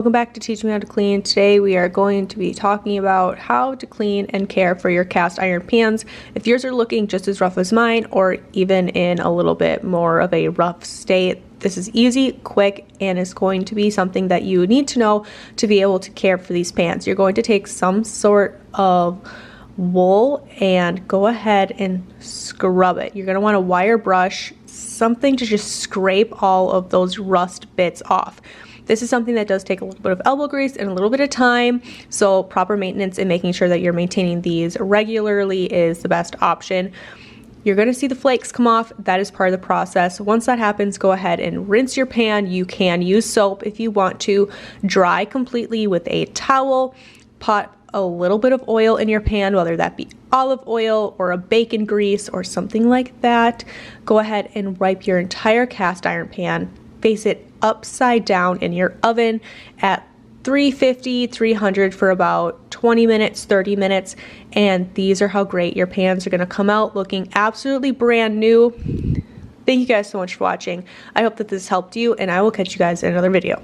Welcome back to Teach Me How to Clean. Today we are going to be talking about how to clean and care for your cast iron pans. If yours are looking just as rough as mine or even in a little bit more of a rough state, this is easy, quick, and is going to be something that you need to know to be able to care for these pans. You're going to take some sort of wool and go ahead and scrub it. You're going to want a wire brush, something to just scrape all of those rust bits off. This is something that does take a little bit of elbow grease and a little bit of time, so proper maintenance and making sure that you're maintaining these regularly is the best option. You're going to see the flakes come off. That is part of the process. Once that happens, go ahead and rinse your pan. You can use soap if you want to. Dry completely with a towel. Put a little bit of oil in your pan, whether that be olive oil or a bacon grease or something like that. Go ahead and wipe your entire cast iron pan. Face it upside down in your oven at 350, 300 for about 20 minutes, 30 minutes, and these are how great your pans are going to come out, looking absolutely brand new. Thank you guys so much for watching. I hope that this helped you, and I will catch you guys in another video.